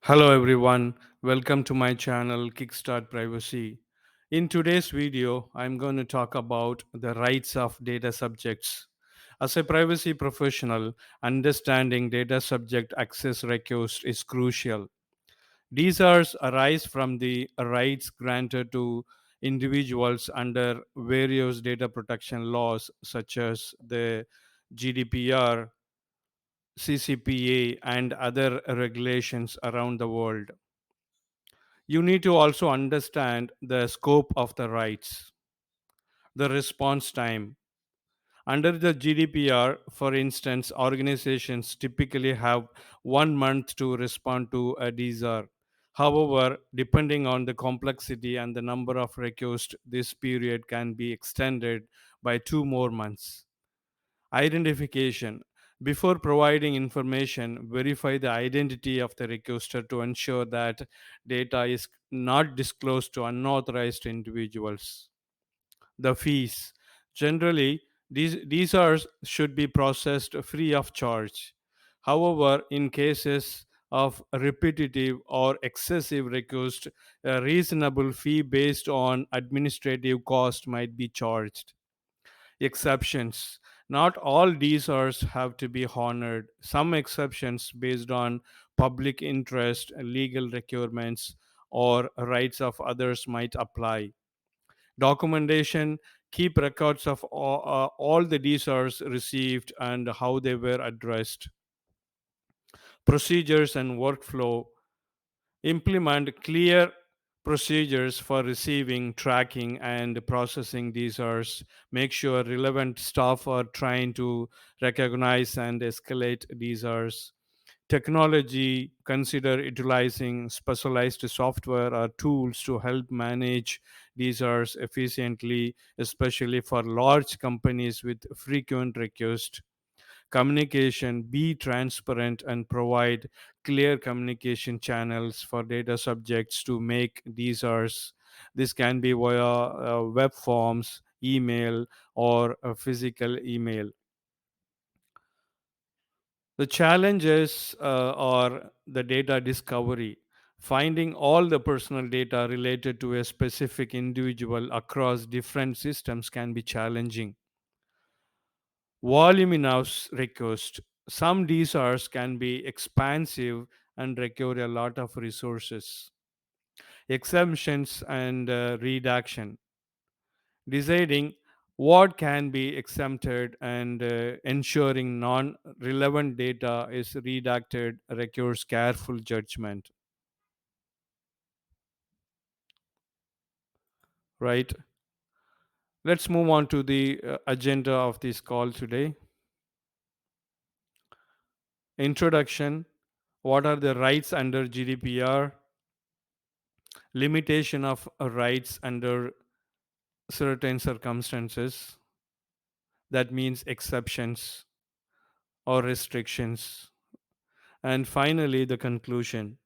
Hello everyone, welcome to my channel Kickstart Privacy. In today's video, I'm going to talk about the rights of data subjects. As a privacy professional, understanding data subject access requests is crucial. These arise from the rights granted to individuals under various data protection laws such as the GDPR, CCPA, and other regulations around the world. You need to also understand the scope of the rights, the response time. Under the GDPR, for instance, organizations typically have 1 month to respond to a DSR. However, depending on the complexity and the number of requests, this period can be extended by 2 more months. Identification. Before providing information, verify the identity of the requester to ensure that data is not disclosed to unauthorized individuals. The fees. Generally, these should be processed free of charge. However, in cases of repetitive or excessive request, a reasonable fee based on administrative cost might be charged. Exceptions. Not all DSRs have to be honored. Some exceptions based on public interest, legal requirements, or rights of others might apply. Documentation. Keep records of all the DSRs received and how they were addressed. Procedures and workflow. Implement clear procedures for receiving, tracking, and processing these errors. Make sure relevant staff are trying to recognize and escalate these errors. Technology. Consider utilizing specialized software or tools to help manage these errors efficiently, especially for large companies with frequent requests. Communication. Be transparent and provide clear communication channels for data subjects to make these ours. This can be via web forms, email, or a physical email. The challenges are the data discovery. Finding all the personal data related to a specific individual across different systems can be challenging. Voluminous request. Some DSRs can be expansive and require a lot of resources. Exemptions and redaction. Deciding what can be exempted and ensuring non relevant data is redacted requires careful judgment. Right? Let's move on to the agenda of this call today. Introduction. What are the rights under GDPR? Limitation of rights under certain circumstances, that means exceptions or restrictions, and finally the conclusion.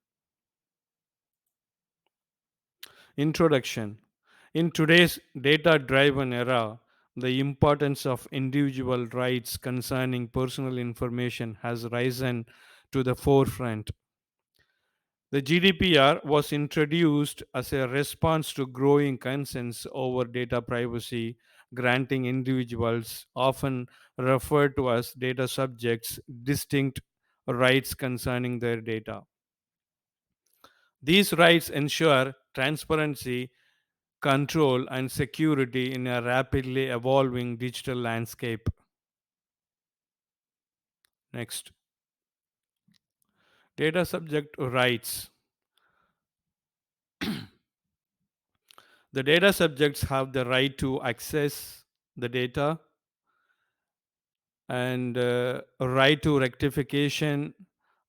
Introduction. In today's data driven era, the importance of individual rights concerning personal information has risen to the forefront. The GDPR was introduced as a response to growing concerns over data privacy, granting individuals, often referred to as data subjects, distinct rights concerning their data. These rights ensure transparency, control, and security in a rapidly evolving digital landscape. Next, data subject rights. The data subjects have the right to access the data and a right to rectification,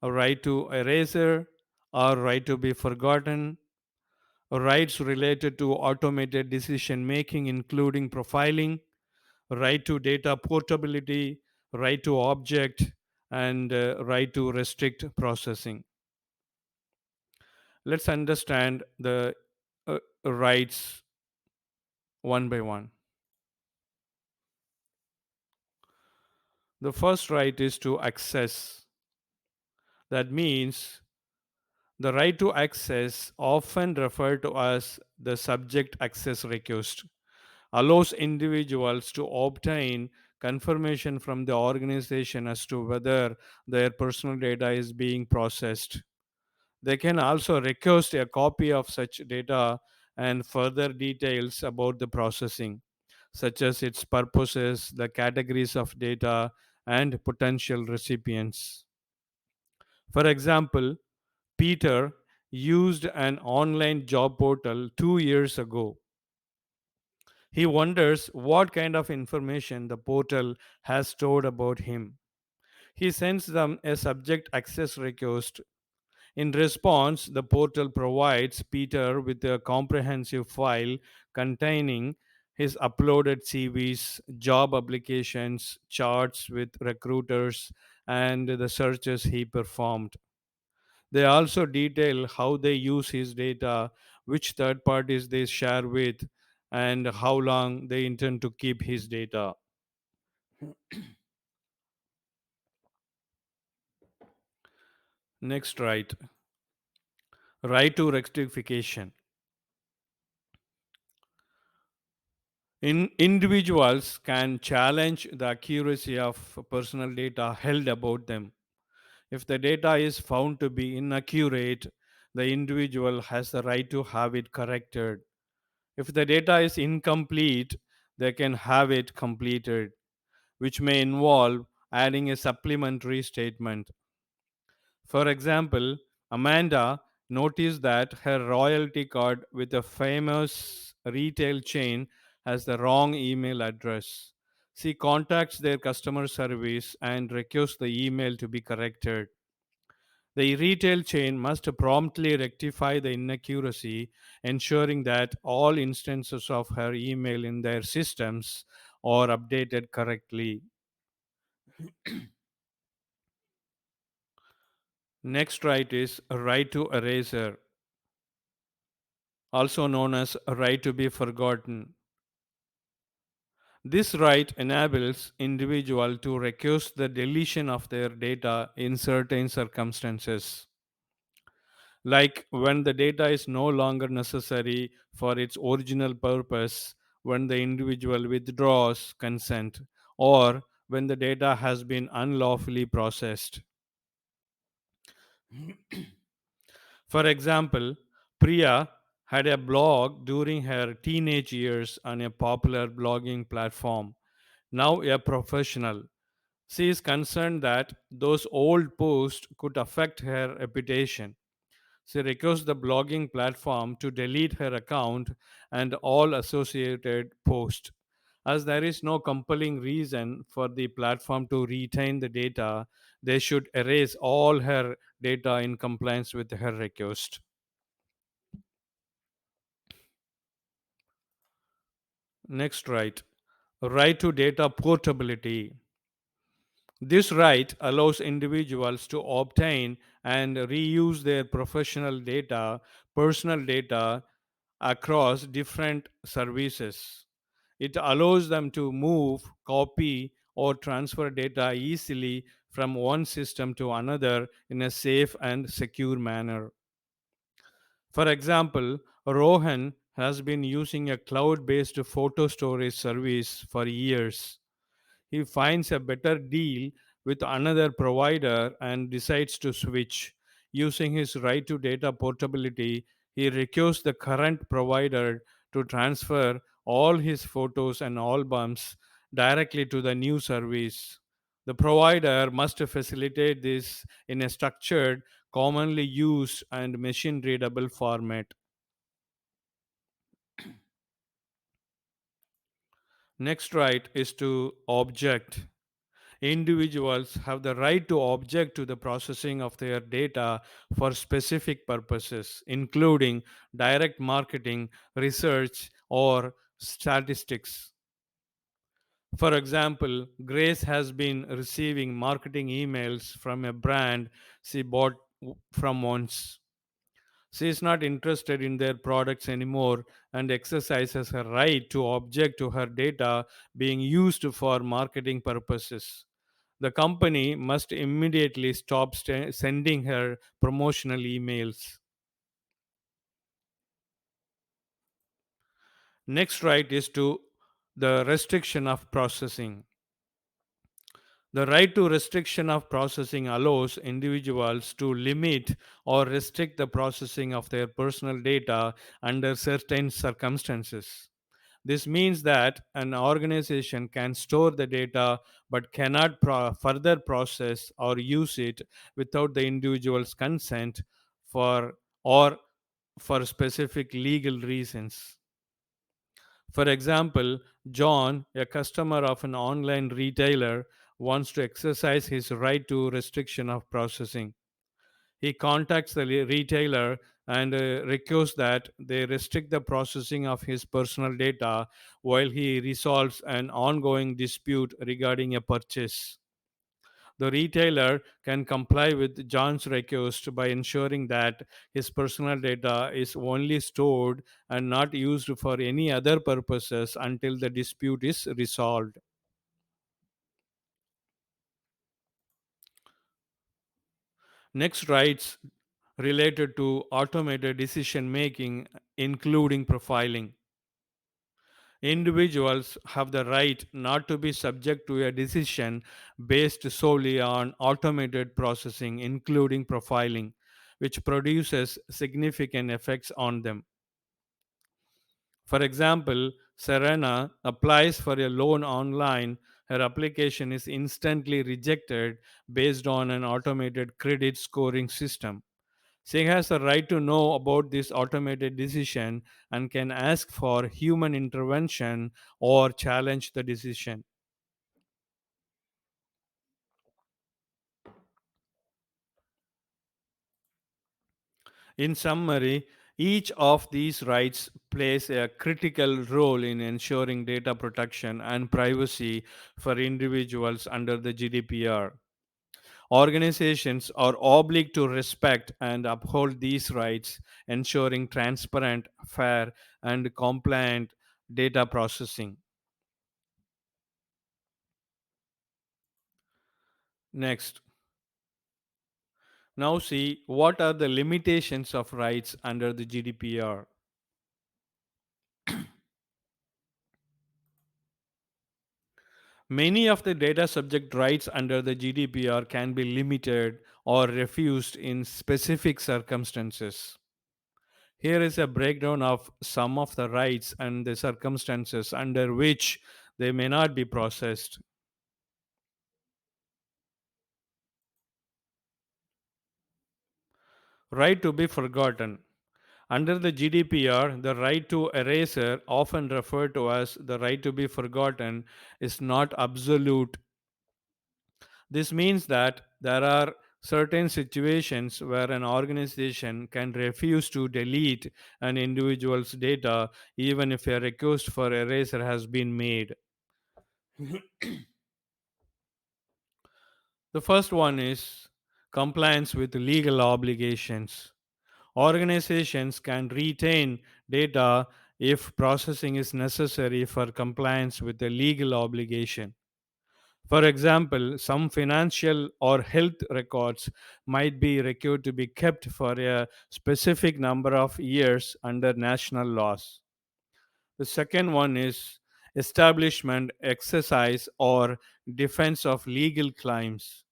a right to eraser, or right to be forgotten, rights related to automated decision making, including profiling, right to data portability, right to object, and right to restrict processing. Let's understand the rights one by one. The first right is to access. That means The right to access, often referred to as the subject access request, allows individuals to obtain confirmation from the organization as to whether their personal data is being processed. They can also request a copy of such data and further details about the processing, such as its purposes, the categories of data, and potential recipients. For example, Peter used an online job portal 2 years ago. He wonders what kind of information the portal has stored about him. He sends them a subject access request. In response, the portal provides Peter with a comprehensive file containing his uploaded CVs, job applications, charts with recruiters, and the searches he performed. They also detail how they use his data, which third parties they share with, and how long they intend to keep his data. Next, right to rectification. Individuals can challenge the accuracy of personal data held about them. If the data is found to be inaccurate, the individual has the right to have it corrected. If the data is incomplete, they can have it completed, which may involve adding a supplementary statement. For example, Amanda noticed that her royalty card with a famous retail chain has the wrong email address. She contacts their customer service and requests the email to be corrected. The retail chain must promptly rectify the inaccuracy, ensuring that all instances of her email in their systems are updated correctly. Next right is a right to eraser, also known as a right to be forgotten. This right enables individual to request the deletion of their data in certain circumstances, like when the data is no longer necessary for its original purpose, when the individual withdraws consent, or when the data has been unlawfully processed. For example, Priya had a blog during her teenage years on a popular blogging platform, now a professional. She is concerned that those old posts could affect her reputation. She requests the blogging platform to delete her account and all associated posts. As there is no compelling reason for the platform to retain the data, they should erase all her data in compliance with her request. Next right to data portability. This right allows individuals to obtain and reuse their professional data, personal data across different services. It allows them to move, copy, or transfer data easily from one system to another in a safe and secure manner. For example, Rohan has been using a cloud based photo storage service for years. He finds a better deal with another provider and decides to switch. Using his right to data portability, he requests the current provider to transfer all his photos and albums directly to the new service. The provider must facilitate this in a structured, commonly used, and machine readable format. Next right is to object. Individuals have the right to object to the processing of their data for specific purposes, including direct marketing, research, or statistics. For example, Grace has been receiving marketing emails from a brand she bought from once. She is not interested in their products anymore and exercises her right to object to her data being used for marketing purposes. The company must immediately stop sending her promotional emails. Next right is to the restriction of processing. The right to restriction of processing allows individuals to limit or restrict the processing of their personal data under certain circumstances. This means that an organization can store the data but cannot further process or use it without the individual's consent for or for specific legal reasons. For example, John, a customer of an online retailer, wants to exercise his right to restriction of processing. He contacts the retailer and requests that they restrict the processing of his personal data while he resolves an ongoing dispute regarding a purchase. The retailer can comply with John's request by ensuring that his personal data is only stored and not used for any other purposes until the dispute is resolved. Next, rights related to automated decision making, including profiling. Individuals have the right not to be subject to a decision based solely on automated processing, including profiling, which produces significant effects on them. For example, Serena applies for a loan online. Her application is instantly rejected based on an automated credit scoring system. She has the right to know about this automated decision and can ask for human intervention or challenge the decision. In summary, each of these rights plays a critical role in ensuring data protection and privacy for individuals under the GDPR. Organizations are obliged to respect and uphold these rights, ensuring transparent, fair, and compliant data processing. Next, now see what are the limitations of rights under the GDPR. Many of the data subject rights under the GDPR can be limited or refused in specific circumstances. Here is a breakdown of some of the rights and the circumstances under which they may not be processed. Right to be forgotten. Under the GDPR, the right to eraser, often referred to as the right to be forgotten, is not absolute. This means that there are certain situations where an organization can refuse to delete an individual's data even if a request for eraser has been made. The first one is compliance with legal obligations. Organizations can retain data if processing is necessary for compliance with a legal obligation. For example, some financial or health records might be required to be kept for a specific number of years under national laws. The second one is establishment, exercise, or defense of legal claims.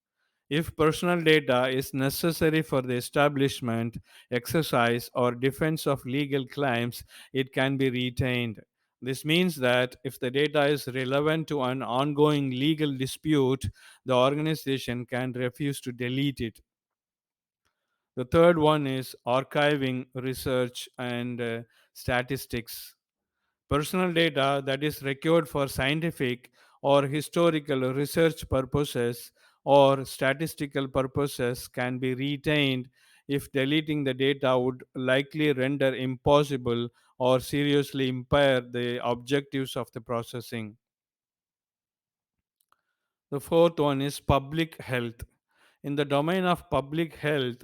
If personal data is necessary for the establishment, exercise, or defense of legal claims, it can be retained. This means that if the data is relevant to an ongoing legal dispute, the organization can refuse to delete it. The third one is archiving, research, and statistics. Personal data that is required for scientific or historical research purposes or statistical purposes can be retained if deleting the data would likely render impossible or seriously impair the objectives of the processing. The fourth one is public health. In the domain of public health,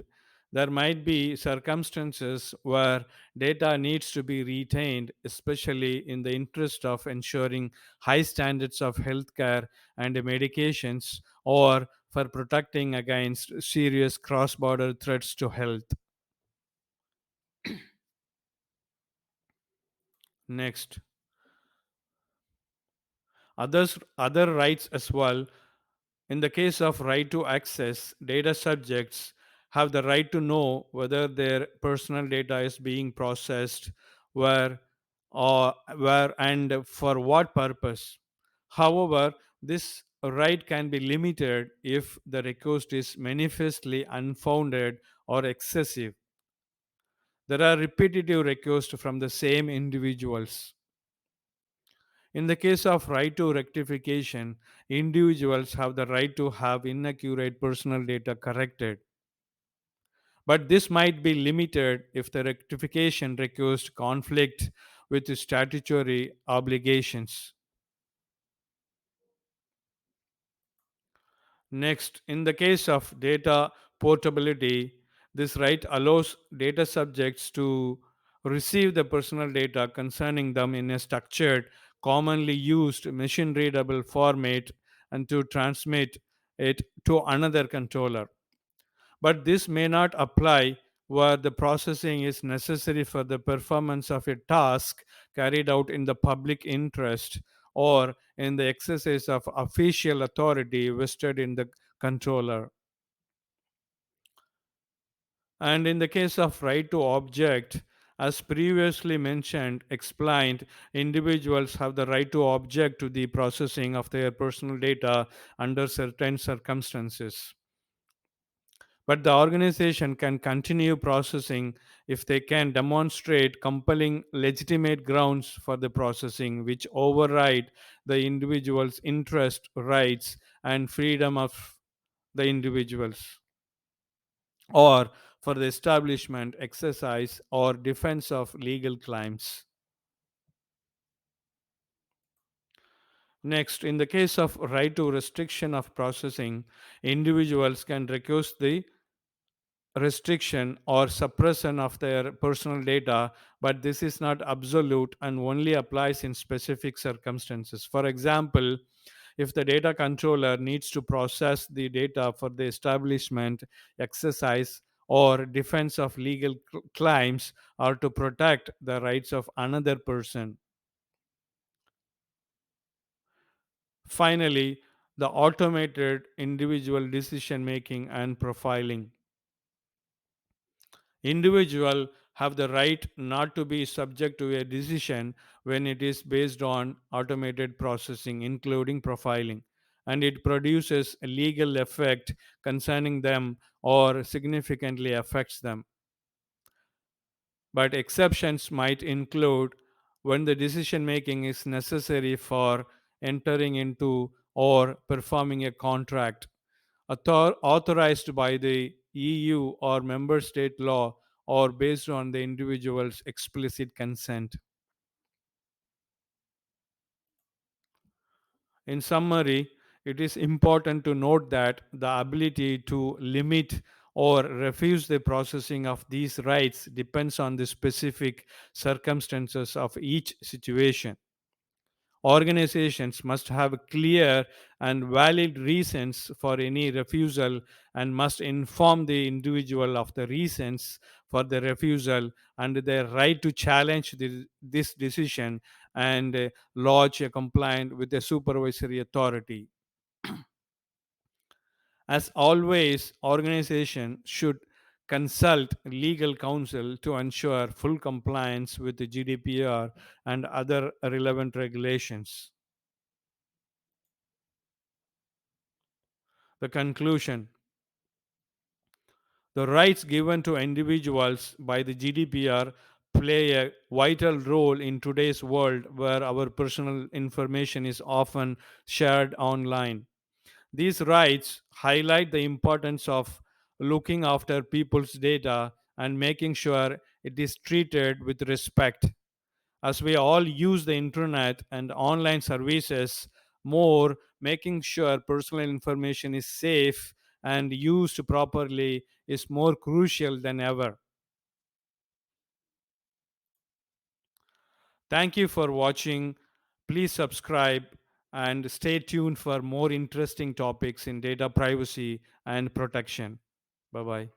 There might be circumstances where data needs to be retained, especially in the interest of ensuring high standards of healthcare and medications, or for protecting against serious cross border threats to health. Next, other rights as well. In the case of right to access, data subjects have the right to know whether their personal data is being processed, where, where and for what purpose. However, this right can be limited if the request is manifestly unfounded or excessive. There are repetitive requests from the same individuals. In the case of right to rectification, individuals have the right to have inaccurate personal data corrected. But this might be limited if the rectification request conflict with the statutory obligations. Next, in the case of data portability, this right allows data subjects to receive the personal data concerning them in a structured, commonly used machine readable format and to transmit it to another controller. But this may not apply where the processing is necessary for the performance of a task carried out in the public interest or in the exercise of official authority vested in the controller. And in the case of right to object, as previously mentioned, explained, individuals have the right to object to the processing of their personal data under certain circumstances. But the organization can continue processing if they can demonstrate compelling legitimate grounds for the processing which override the individual's interest, rights, and freedom of the individuals, or for the establishment, exercise, or defense of legal claims. Next, in the case of right to restriction of processing, individuals can request the restriction or suppression of their personal data, but this is not absolute and only applies in specific circumstances. For example, if the data controller needs to process the data for the establishment, exercise, or defense of legal claims, or to protect the rights of another person. Finally, the automated individual decision making and profiling. Individual have the right not to be subject to a decision when it is based on automated processing, including profiling, and it produces a legal effect concerning them or significantly affects them. But exceptions might include when the decision making is necessary for entering into or performing a contract authorized by the EU or member state law or based on the individual's explicit consent. In summary, it is important to note that the ability to limit or refuse the processing of these rights depends on the specific circumstances of each situation. Organizations must have clear and valid reasons for any refusal and must inform the individual of the reasons for the refusal and their right to challenge this decision and lodge a complaint with the supervisory authority. As always, organization should consult legal counsel to ensure full compliance with the GDPR and other relevant regulations. The conclusion: the rights given to individuals by the GDPR play a vital role in today's world where our personal information is often shared online. These rights highlight the importance of looking after people's data and making sure it is treated with respect. As we all use the internet and online services more, making sure personal information is safe and used properly is more crucial than ever. Thank you for watching. Please subscribe and stay tuned for more interesting topics in data privacy and protection. Bye bye.